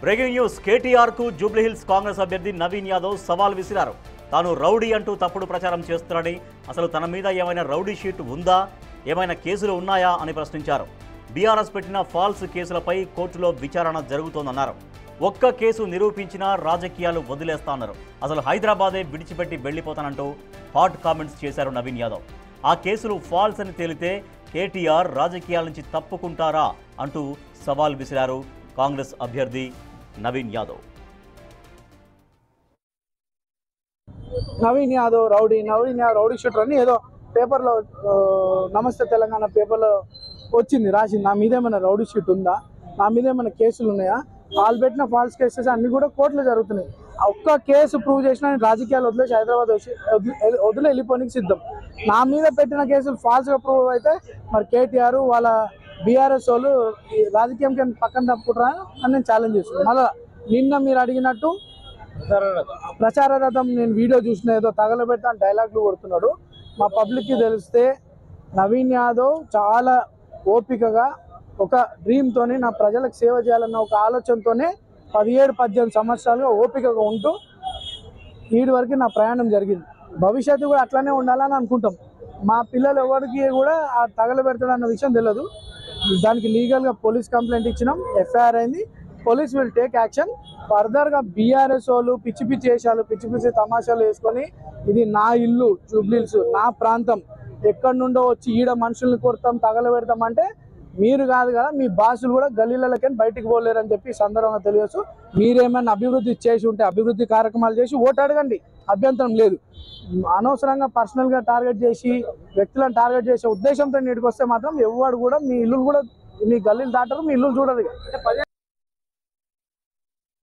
Breaking news KTR కు జూబ్లీహిల్స్ కాంగ్రెస్ అభ్యర్థి నవీన్ యాదవ్ సవాల్ విసిరారు. తాను రౌడీ అంటూ తప్పుడు ప్రచారం చేస్తున్నాడని, అసలు తన మీద ఏమైనా రౌడీ షీట్ ఉందా, ఏమైనా కేసులు ఉన్నాయా అని ప్రశ్నించారు. బీఆర్ఎస్ పెట్టిన ఫాల్స్ కేసులపై కోర్టులో విచారణ జరుగుతోందన్నారు. ఒక్క కేసు నిరూపించినా రాజకీయాలు వదిలేస్తా అన్నారు. అసలు హైదరాబాదే విడిచిపెట్టి వెళ్లిపోతానంటూ హాట్ కామెంట్స్ చేశారు నవీన్ యాదవ్. ఆ కేసులు ఫాల్స్ అని తేలితే కేటీఆర్ రాజకీయాల నుంచి తప్పుకుంటారా అంటూ సవాల్ విసిరారు కాంగ్రెస్ అభ్యర్థి నవీన్ యాదవ్. నవీన్ యాదవ్ రౌడీ షూటర్ అని ఏదో పేపర్లో నమస్తే తెలంగాణ పేపర్లో వచ్చింది, రాసింది. నా మీద ఏమైనా రౌడీ షీట్ ఉందా, నా మీద ఏమైనా కేసులు ఉన్నాయా? వాళ్ళు పెట్టిన ఫాల్స్ కేసెస్ అన్ని కూడా కోర్టులో జరుగుతున్నాయి. ఒక్క కేసు ప్రూవ్ చేసినా నేను రాజకీయాలు వదిలేసి హైదరాబాద్ వదిలి వెళ్ళిపోనికి సిద్ధం. నా మీద పెట్టిన కేసులు ఫాల్స్గా ప్రూవ్ అయితే మరి కేటీఆర్ వాళ్ళ బీఆర్ఎస్ వాళ్ళు రాజకీయం పక్కన తప్పుకుంటారా అని నేను ఛాలెంజ్ చేస్తున్నాను. మళ్ళీ నిన్న మీరు అడిగినట్టు ప్రచార రథం నేను వీడియో చూసిన ఏదో తగలబెడతా డైలాగ్లు కొడుతున్నాడు. మా పబ్లిక్కి తెలిస్తే నవీన్ యాదవ్ చాలా ఓపికగా ఒక డ్రీమ్తోనే నా ప్రజలకు సేవ చేయాలన్న ఒక ఆలోచనతోనే 17-18 సంవత్సరాలుగా ఓపికగా ఉంటూ ఈడి వరకు నా ప్రయాణం జరిగింది. భవిష్యత్తు కూడా అట్లానే ఉండాలని అనుకుంటాం. మా పిల్లలు ఎవరికి కూడా ఆ తగలబెడతాడన్న విషయం తెలియదు. దానికి లీగల్గా పోలీస్ కంప్లైంట్ ఇచ్చినాం, ఎఫ్ఐఆర్ అయింది. Police will take action. ఫర్దర్గా బీఆర్ఎస్ వాళ్ళు పిచ్చి పిచ్చి వేషాలు, పిచ్చి పిచ్చి తమాషాలు వేసుకొని ఇది నా ఇల్లు జూబ్లీహిల్స్, నా ప్రాంతం, ఎక్కడి నుండో వచ్చి ఈడ మనుషుల్ని కొడతాం తగలబెడతాం అంటే మీరు కాదు కదా, మీ బాసులు కూడా గల్లీలకి బయటికి పోలేరని చెప్పి సందర్భంగా తెలియచ్చు. మీరేమైనా అభివృద్ధి చేసి ఉంటే అభివృద్ధి కార్యక్రమాలు చేసి ఓటు అడగండి, అభ్యంతరం లేదు. అనవసరంగా పర్సనల్గా టార్గెట్ చేసి వ్యక్తులను టార్గెట్ చేసే ఉద్దేశంతో నీటికి వస్తే మాత్రం ఎవరు కూడా మీ ఇల్లు కూడా మీ గల్లీలు దాటరు, మీ ఇల్లు చూడరు.